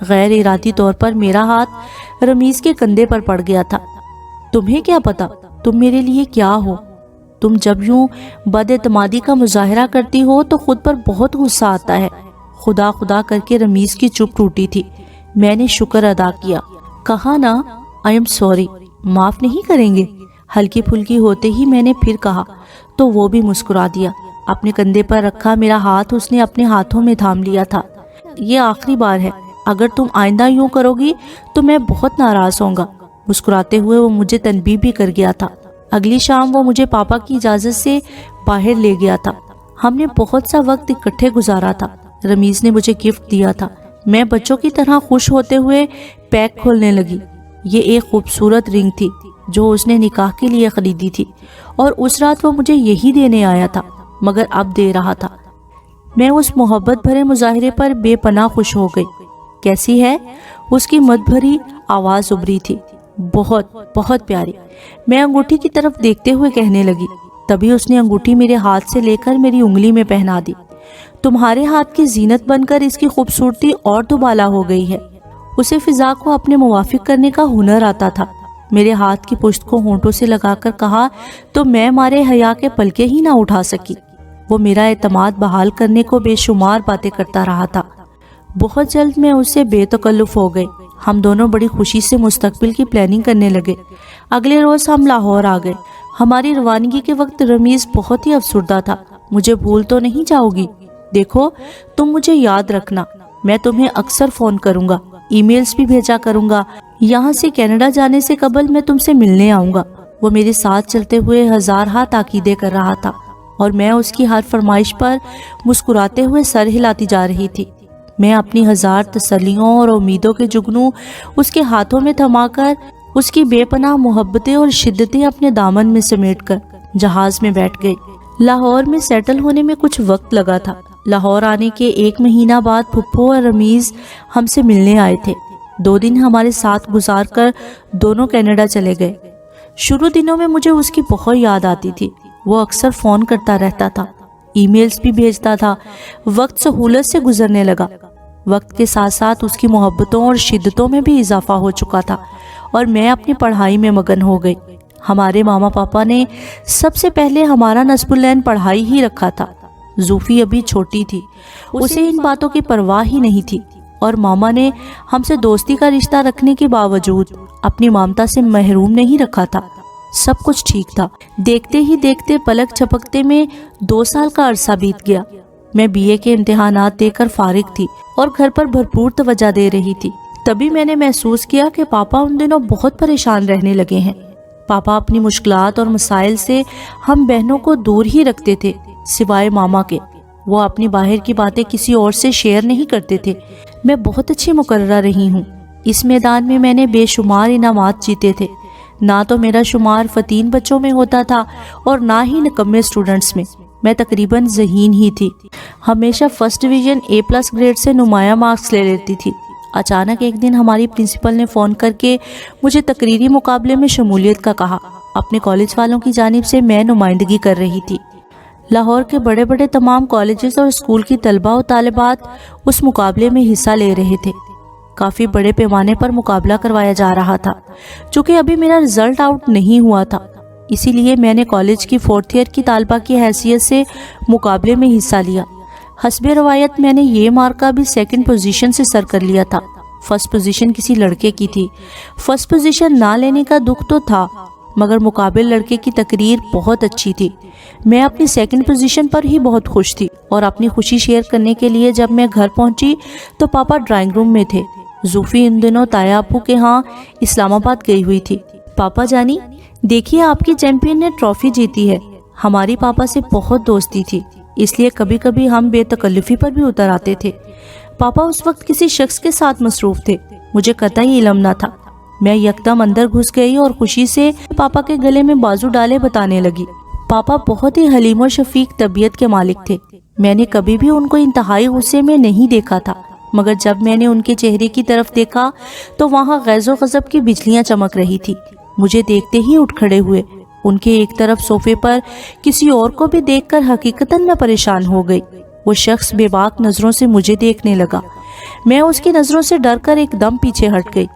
غیر ارادی طور پر میرا ہاتھ رمیز کے کندھے پر پڑ گیا تھا۔ تمہیں کیا پتا تم میرے لیے کیا ہو؟ تم جب یوں بد اعتمادی کا مظاہرہ کرتی ہو تو خود پر بہت غصہ آتا ہے۔ خدا خدا کر کے رمیز کی چپ ٹوٹی تھی۔ میں نے شکر ادا کیا، کہا نا آئی ایم سوری، معاف نہیں کریں گے؟ ہلکی پھلکی ہوتے ہی میں نے پھر کہا تو وہ بھی مسکرا دیا۔ اپنے کندھے پر رکھا میرا ہاتھ اس نے اپنے ہاتھوں میں تھام لیا تھا۔ یہ آخری بار ہے، اگر تم آئندہ یوں کرو گی تو میں بہت ناراض ہوں گا۔ مسکراتے ہوئے وہ مجھے تنبیہ بھی کر گیا تھا۔ اگلی شام وہ مجھے پاپا کی اجازت سے باہر لے گیا تھا۔ ہم نے بہت سا وقت اکٹھے گزارا تھا۔ رمیز نے مجھے گفٹ دیا تھا۔ میں بچوں کی طرح خوش ہوتے ہوئے پیک کھولنے لگی۔ یہ ایک خوبصورت رنگ تھی جو اس نے نکاح کے لیے خریدی تھی، اور اس رات وہ مجھے یہی دینے آیا تھا، مگر اب دے رہا تھا۔ میں اس محبت بھرے مظاہرے پر بے پناہ خوش ہو گئی۔ کیسی ہے؟ اس کی مد بھری آواز ابری تھی۔ بہت بہت پیاری، میں انگوٹھی کی طرف دیکھتے ہوئے کہنے لگی۔ تبھی اس نے انگوٹھی میرے ہاتھ سے لے کر میری انگلی میں پہنا دی۔ تمہارے ہاتھ کی زینت بن کر اس کی خوبصورتی اور دوبالا ہو گئی ہے۔ اسے فضا کو اپنے موافق کرنے کا ہنر آتا تھا۔ میرے ہاتھ کی پشت کو ہونٹوں سے لگا کر کہا تو میں مارے حیا کے پلکے ہی نہ اٹھا سکی۔ وہ میرا اعتماد بحال کرنے کو بے شمار باتیں کرتا رہا تھا۔ بہت جلد میں اس سے بے تکلف ہو گئی۔ ہم دونوں بڑی خوشی سے مستقبل کی پلاننگ کرنے لگے۔ اگلے روز ہم لاہور آ گئے۔ ہماری روانگی کے وقت رمیز بہت ہی افسردہ تھا۔ مجھے بھول تو نہیں جاؤ گی؟ دیکھو، تم مجھے یاد رکھنا، میں تمہیں اکثر فون کروں گا، ای میلز بھی بھیجا کروں گا۔ یہاں سے کینیڈا جانے سے قبل میں تم سے ملنے آؤں گا۔ وہ میرے ساتھ چلتے ہوئے ہزارہا تاکیدیں کر رہا تھا، اور میں اس کی ہر فرمائش پر مسکراتے ہوئے سر ہلاتی جا رہی تھی۔ میں اپنی ہزار تسلیوں اور امیدوں کے جگنوں اس کے ہاتھوں میں تھما کر، اس کی بے پناہ محبتیں اور شدتیں اپنے دامن میں سمیٹ کر جہاز میں بیٹھ گئی۔ لاہور میں سیٹل ہونے میں کچھ وقت لگا تھا۔ لاہور آنے کے 1 مہینہ بعد پھپھو اور رمیز ہم سے ملنے آئے تھے۔ 2 دن ہمارے ساتھ گزار کر دونوں کینیڈا چلے گئے۔ شروع دنوں میں مجھے اس کی بہت یاد آتی تھی۔ وہ اکثر فون کرتا رہتا تھا، ای میلز بھی بھیجتا تھا۔ وقت سہولت سے گزرنے لگا۔ وقت کے ساتھ ساتھ اس کی محبتوں اور شدتوں میں بھی اضافہ ہو چکا تھا، اور میں اپنی پڑھائی میں مگن ہو گئی۔ ہمارے ماما پاپا نے سب سے پہلے ہمارا نصب العین پڑھائی ہی رکھا تھا۔ زوفی ابھی چھوٹی تھی، اسے ان باتوں کی پرواہ ہی نہیں تھی، اور ماما نے ہم سے دوستی کا رشتہ رکھنے کے باوجود اپنی مامتا سے محروم نہیں رکھا تھا۔ سب کچھ ٹھیک تھا۔ دیکھتے ہی دیکھتے پلک جھپکتے میں 2 سال کا عرصہ بیت گیا۔ میں بی اے کے امتحانات دے کر فارغ تھی اور گھر پر بھرپور توجہ دے رہی تھی۔ تبھی میں نے محسوس کیا کہ پاپا ان دنوں بہت پریشان رہنے لگے ہیں۔ پاپا اپنی مشکلات اور مسائل سے ہم بہنوں کو دور ہی رکھتے تھے، سوائے ماما کے۔ وہ اپنی باہر کی باتیں کسی اور سے شیئر نہیں کرتے تھے۔ میں بہت اچھی مقررہ رہی ہوں۔ اس میدان میں نے بے شمار انعامات جیتے تھے۔ نہ تو میرا شمار فتین بچوں میں ہوتا تھا اور نہ ہی نکمے سٹوڈنٹس میں۔ میں تقریباً ذہین ہی تھی، ہمیشہ فرسٹ ڈویژن A+ گریڈ سے نمایاں مارکس لے لیتی تھی۔ اچانک ایک دن ہماری پرنسپل نے فون کر کے مجھے تقریری مقابلے میں شمولیت کا کہا۔ اپنے کالج والوں کی جانب سے میں نمائندگی کر رہی تھی۔ لاہور کے بڑے بڑے تمام کالجز اور اسکول کی طلباء و طالبات اس مقابلے میں حصہ لے رہے تھے۔ کافی بڑے پیمانے پر مقابلہ کروایا جا رہا تھا۔ چونکہ ابھی میرا رزلٹ آؤٹ نہیں ہوا تھا، اسی لیے میں نے کالج کی 4th ایئر کی طالبہ کی حیثیت سے مقابلے میں حصہ لیا۔ حسب روایت میں نے یہ مارکہ بھی 2nd پوزیشن سے سر کر لیا تھا۔ 1st پوزیشن کسی لڑکے کی تھی۔ 1st پوزیشن نہ لینے کا دکھ تو تھا، مگر مقابل لڑکے کی تقریر بہت اچھی تھی۔ میں اپنی 2nd پوزیشن پر ہی بہت خوش تھی، اور اپنی خوشی شیئر کرنے کے لیے جب میں گھر پہنچی تو پاپا ڈرائنگ روم میں تھے۔ زوفی ان دنوں تایا ابو کے ہاں اسلام آباد گئی ہوئی تھی۔ پاپا جانی، دیکھیے آپ کی چیمپئن نے ٹرافی جیتی ہے۔ ہماری پاپا سے بہت دوستی تھی، اس لیے کبھی کبھی ہم بے تکلفی پر بھی اتر آتے تھے۔ پاپا اس وقت کسی شخص کے ساتھ مصروف تھے، مجھے قطعی علم نہ تھا۔ میں یکدم اندر گھس گئی اور خوشی سے پاپا کے گلے میں بازو ڈالے بتانے لگی۔ پاپا بہت ہی حلیم و شفیق طبیعت کے مالک تھے۔ میں نے کبھی بھی ان کو انتہائی غصے میں نہیں دیکھا تھا، مگر جب میں نے ان کے چہرے کی طرف دیکھا تو وہاں غیظ و غضب کی بجلیاں چمک رہی تھی۔ مجھے دیکھتے ہی اٹھ کھڑے ہوئے۔ ان کے ایک طرف صوفے پر کسی اور کو بھی دیکھ کر حقیقتاً میں پریشان ہو گئی۔ وہ شخص بے باک نظروں سے مجھے دیکھنے لگا۔ میں اس کی نظروں سے ڈر کر ایک دم پیچھے ہٹ گئی۔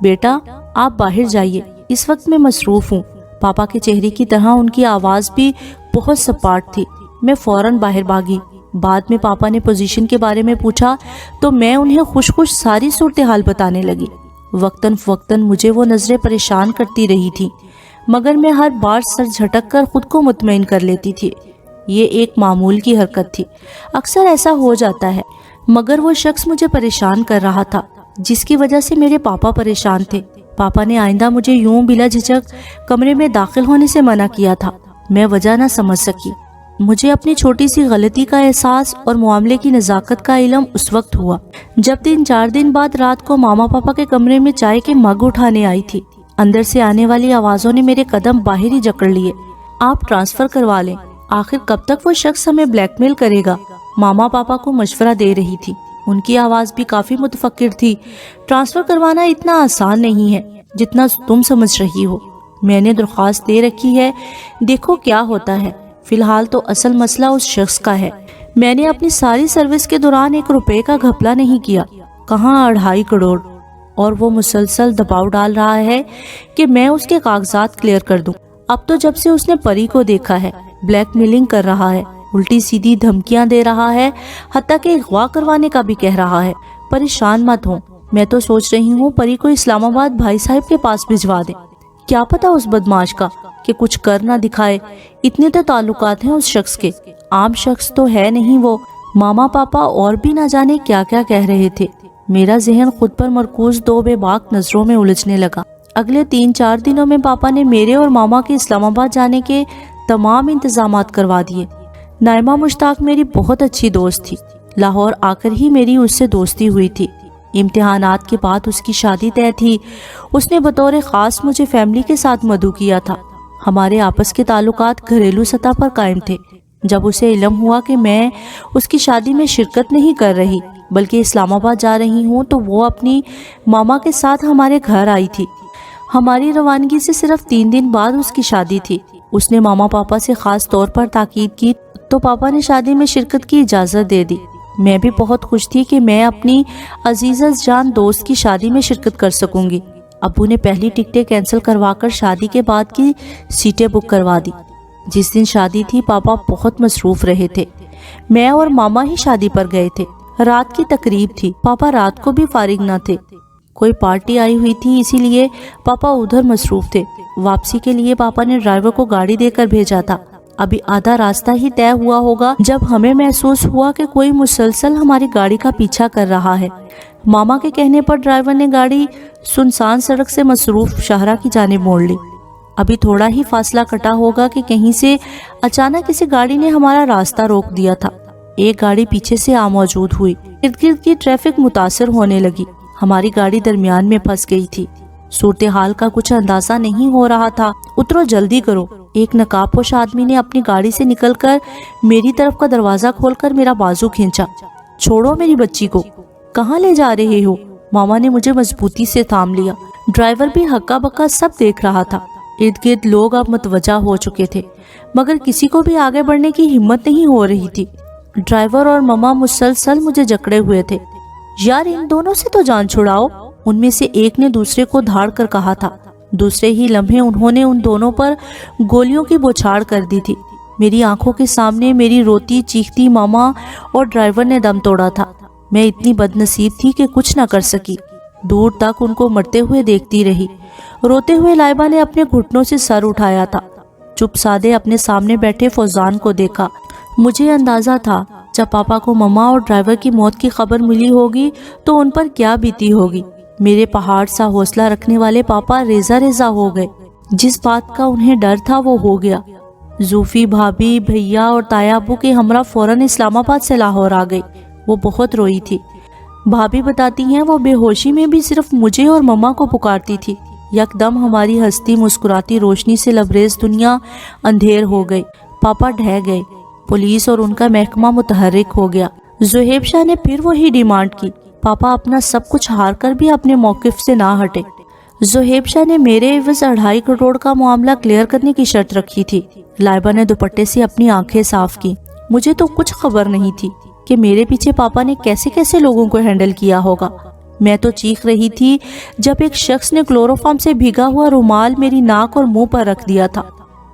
بیٹا آپ باہر جائیے، اس وقت میں مصروف ہوں۔ پاپا کے چہرے کی طرح ان کی آواز بھی بہت سپاٹ تھی۔ میں فوراً باہر بھاگی۔ بعد میں پاپا نے پوزیشن کے بارے میں پوچھا تو میں انہیں خوش خوش ساری صورتحال بتانے لگی۔ وقتاً فوقتاً مجھے وہ نظریں پریشان کرتی رہی تھی، مگر میں ہر بار سر جھٹک کر خود کو مطمئن کر لیتی تھی۔ یہ ایک معمول کی حرکت تھی، اکثر ایسا ہو جاتا ہے، مگر وہ شخص مجھے پریشان کر رہا تھا، جس کی وجہ سے میرے پاپا پریشان تھے۔ پاپا نے آئندہ مجھے یوں بلا جھجک کمرے میں داخل ہونے سے منع کیا تھا۔ میں وجہ نہ سمجھ سکی۔ مجھے اپنی چھوٹی سی غلطی کا احساس اور معاملے کی نزاکت کا علم اس وقت ہوا جب 3-4 دن بعد رات کو ماما پاپا کے کمرے میں چائے کے مگ اٹھانے آئی تھی۔ اندر سے آنے والی آوازوں نے میرے قدم باہر ہی جکڑ لیے۔ آپ ٹرانسفر کروا لیں، آخر کب تک وہ شخص ہمیں بلیک میل کرے گا؟ ماما پاپا کو مشورہ دے رہی تھی، ان کی آواز بھی کافی متفکر تھی۔ ٹرانسفر کروانا اتنا آسان نہیں ہے جتنا تم سمجھ رہی ہو۔ میں نے درخواست دے رکھی ہے، دیکھو کیا ہوتا ہے۔ فی الحال تو اصل مسئلہ اس شخص کا ہے۔ میں نے اپنی ساری سروس کے دوران 1 روپے کا گھپلا نہیں کیا، کہاں 2.5 کروڑ، اور وہ مسلسل دباؤ ڈال رہا ہے کہ میں اس کے کاغذات کلیئر کر دوں۔ اب تو جب سے اس نے پری کو دیکھا ہے بلیک میلنگ کر رہا ہے، الٹی سیدھی دھمکیاں دے رہا ہے، حتیٰ کہ اغوا کروانے کا بھی کہہ رہا ہے۔ پریشان مت ہوں، میں تو سوچ رہی ہوں پری کو اسلام آباد بھائی صاحب کے پاس بھجوا دیں۔ کیا پتا اس بدماش کا کہ کچھ کر نہ دکھائے، اتنے تو تعلقات ہیں اس شخص کے، عام شخص تو ہے نہیں وہ۔ ماما پاپا اور بھی نہ جانے کیا کیا کہہ رہے تھے۔ میرا ذہن خود پر مرکوز 2 بے باک نظروں میں الجھنے لگا۔ اگلے 3-4 دنوں میں پاپا نے میرے اور ماما کے اسلام آباد جانے کے تمام انتظامات کروا دیے۔ نائمہ مشتاق میری بہت اچھی دوست تھی، لاہور آ کر ہی میری اس سے دوستی ہوئی تھی۔ امتحانات کے بعد اس کی شادی طے تھی۔ اس نے بطور خاص مجھے فیملی کے ساتھ مدعو کیا تھا۔ ہمارے آپس کے تعلقات گھریلو سطح پر قائم تھے۔ جب اسے علم ہوا کہ میں اس کی شادی میں شرکت نہیں کر رہی بلکہ اسلام آباد جا رہی ہوں تو وہ اپنی ماما کے ساتھ ہمارے گھر آئی تھی۔ ہماری روانگی سے صرف 3 دن بعد اس کی شادی تھی۔ اس نے ماما پاپا سے خاص طور پر تاکید کی تو پاپا نے شادی میں شرکت کی اجازت دے دی۔ میں بھی بہت خوش تھی کہ میں اپنی عزیز جان دوست کی شادی میں شرکت کر سکوں گی۔ ابو نے پہلی ٹکٹیں کینسل کروا کر شادی کے بعد کی سیٹیں بک کروا دی۔ جس دن شادی تھی پاپا بہت مصروف رہے تھے، میں اور ماما ہی شادی پر گئے تھے۔ رات کی تقریب تھی، پاپا رات کو بھی فارغ نہ تھے، کوئی پارٹی آئی ہوئی تھی، اسی لیے پاپا ادھر مصروف تھے۔ واپسی کے لیے پاپا نے ڈرائیور کو گاڑی دے کر بھیجا تھا۔ ابھی آدھا راستہ ہی طے ہوا ہوگا جب ہمیں محسوس ہوا کہ کوئی مسلسل ہماری گاڑی کا پیچھا کر رہا ہے۔ ماما کے کہنے پر ڈرائیور نے گاڑی سنسان سڑک سے مصروف شاہراہ کی جانب موڑ لی۔ ابھی تھوڑا ہی فاصلہ کٹا ہوگا کہ کہیں سے اچانک کسی گاڑی نے ہمارا راستہ روک دیا تھا۔ ایک گاڑی پیچھے سے آ موجود ہوئی، ارد گرد کی ٹریفک متاثر ہونے لگی، ہماری گاڑی درمیان میں پھنس گئی تھی۔ صورتحال کا کچھ اندازہ نہیں ہو رہا تھا۔ اترو، جلدی کرو، ایک نقاب پوش آدمی نے اپنی گاڑی سے نکل کر میری طرف کا دروازہ کھول کر میرا بازو کھینچا۔ چھوڑو میری بچی کو، کہاں لے جا رہے ہو؟ ماما نے مجھے مضبوطی سے تھام لیا۔ ڈرائیور بھی ہکا بکا سب دیکھ رہا تھا۔ ارد گرد لوگ اب متوجہ ہو چکے تھے، مگر کسی کو بھی آگے بڑھنے کی ہمت نہیں ہو رہی تھی۔ ڈرائیور اور ماما مسلسل مجھے جکڑے ہوئے تھے۔ یار ان دونوں سے تو جان چھڑاؤ، ان میں سے ایک نے دوسرے کو دھاڑ کر کہا تھا۔ دوسرے ہی لمحے انہوں نے ان دونوں پر گولیوں کی بوچھاڑ کر دی تھی۔ میری آنکھوں کے سامنے میری روتی چیختی ماما اور ڈرائیور نے دم توڑا تھا۔ میں اتنی بد نصیب تھی کہ کچھ نہ کر سکی، دور تک ان کو مرتے ہوئے دیکھتی رہی۔ روتے ہوئے لائبہ نے اپنے گھٹنوں سے سر اٹھایا تھا، چپ سادے اپنے سامنے بیٹھے فوزان کو دیکھا۔ مجھے اندازہ تھا جب پاپا کو مما اور ڈرائیور کی موت کی خبر ملی ہوگی تو ان پر کیا بیتی ہوگی۔ میرے پہاڑ سا حوصلہ رکھنے والے پاپا ریزہ ریزہ ہو گئے۔ جس بات کا انہیں ڈر تھا وہ ہو گیا۔ زوفی بھابھی، بھیا اور تایا ابو کے ہمراہ فوراً اسلام آباد سے لاہور آ گئی۔ وہ بہت روئی تھی۔ بھابھی بتاتی ہیں وہ بے ہوشی میں بھی صرف مجھے اور مما کو پکارتی تھی۔ یکدم ہماری ہستی مسکراتی روشنی سے لبریز دنیا اندھیر ہو گئی۔ پاپا ڈھہ گئے۔ پولیس اور ان کا محکمہ متحرک ہو گیا۔ زہیب شاہ نے پھر وہی ڈیمانڈ کی۔ پاپا اپنا سب کچھ ہار کر بھی اپنے موقف سے نہ ہٹے۔ زہیب شاہ نے میرے عوض 2.5 کروڑ کا معاملہ کلیئر کرنے کی شرط رکھی تھی۔ لائبہ نے دوپٹے سے اپنی آنکھیں صاف کی۔ مجھے تو کچھ خبر نہیں تھی۔ کہ میرے پیچھے پاپا نے کیسے کیسے لوگوں کو ہینڈل کیا ہوگا۔ میں تو چیخ رہی تھی جب ایک شخص نے کلوروفارم سے بھیگا ہوا رومال میری ناک اور منہ پر رکھ دیا تھا۔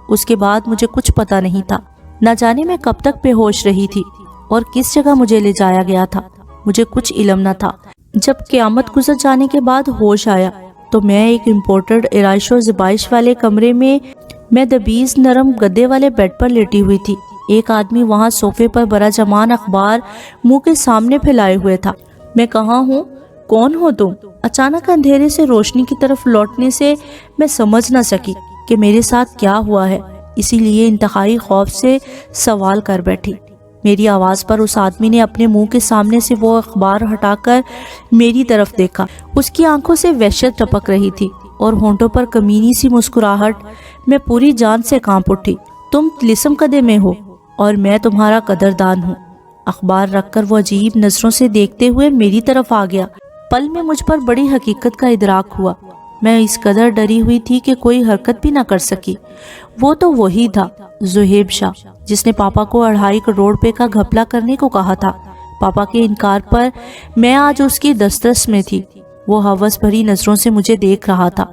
اس کے بعد مجھے کچھ پتا نہیں تھا، نہ جانے میں کب تک بے ہوش رہی تھی اور کس جگہ مجھے لے جایا گیا تھا، مجھے کچھ علم نہ تھا۔ جب قیامت گزر جانے کے بعد ہوش آیا تو میں ایک امپورٹڈ آرائش و زبائش والے کمرے میں دبیز نرم گدے والے بیڈ پر لیٹی ہوئی تھی۔ ایک آدمی وہاں صوفے پر براجمان اخبار منہ کے سامنے پھیلائے ہوئے تھا۔ میں کہاں ہوں؟ کون ہو تم؟ اچانک اندھیرے سے روشنی کی طرف لوٹنے سے میں سمجھ نہ سکی کہ میرے ساتھ کیا ہوا ہے، اسی لیے انتہائی خوف سے سوال کر بیٹھی۔ میری آواز پر اس آدمی نے اپنے منہ کے سامنے سے وہ اخبار ہٹا کر میری طرف دیکھا۔ اس کی آنکھوں سے وحشت ٹپک رہی تھی اور ہونٹوں پر کمینی سی مسکراہٹ۔ میں پوری جان سے کانپ اٹھی۔ تم طلسم کدے میں ہو اور میں تمہارا قدردان ہوں۔ اخبار رکھ کر وہ عجیب نظروں سے دیکھتے ہوئے میری طرف آ گیا۔ پل میں مجھ پر بڑی حقیقت کا ادراک ہوا۔ میں اس قدر ڈری ہوئی تھی کہ کوئی حرکت بھی نہ کر سکی۔ وہ تو وہی تھا، زہیب شاہ، جس نے پاپا کو 2.5 کروڑ روپے کا گھپلا کرنے کو کہا تھا۔ پاپا کے انکار پر میں آج اس کی دسترس میں تھی۔ وہ ہوس بھری نظروں سے مجھے دیکھ رہا تھا۔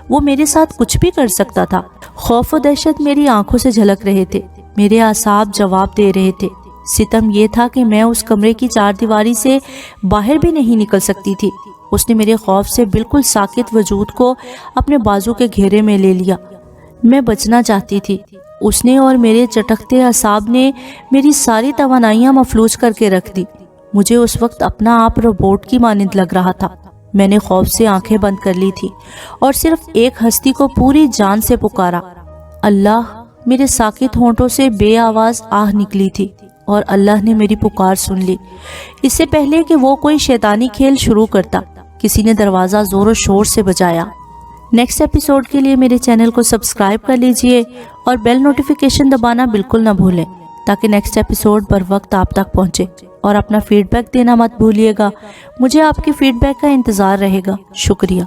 وہ میرے ساتھ کچھ بھی کر سکتا تھا۔ خوف و دہشت میری آنکھوں سے جھلک رہے تھے، میرے اعصاب جواب دے رہے تھے۔ ستم یہ تھا کہ میں اس کمرے کی 4 دیواری سے باہر بھی نہیں نکل سکتی تھی۔ اس نے میرے خوف سے بالکل ساکت وجود کو اپنے بازو کے گھیرے میں لے لیا۔ میں بچنا چاہتی تھی۔ اس نے اور میرے چٹکتے اعصاب نے میری ساری توانائیاں مفلوج کر کے رکھ دی۔ مجھے اس وقت اپنا آپ روبوٹ کی مانند لگ رہا تھا۔ میں نے خوف سے آنکھیں بند کر لی تھی اور صرف ایک ہستی کو پوری جان سے پکارا، اللہ۔ میرے ساکت ہونٹوں سے بے آواز آہ نکلی تھی اور اللہ نے میری پکار سن لی۔ اس سے پہلے کہ وہ کوئی شیطانی کھیل شروع کرتا، کسی نے دروازہ زور و شور سے بجایا۔ نیکسٹ ایپیسوڈ کے لیے میرے چینل کو سبسکرائب کر لیجئے اور بیل نوٹیفیکیشن دبانا بالکل نہ بھولیں تاکہ نیکسٹ ایپیسوڈ بر وقت آپ تک پہنچے، اور اپنا فیڈ بیک دینا مت بھولیے گا۔ مجھے آپ کے فیڈ بیک کا انتظار رہے گا۔ شکریہ۔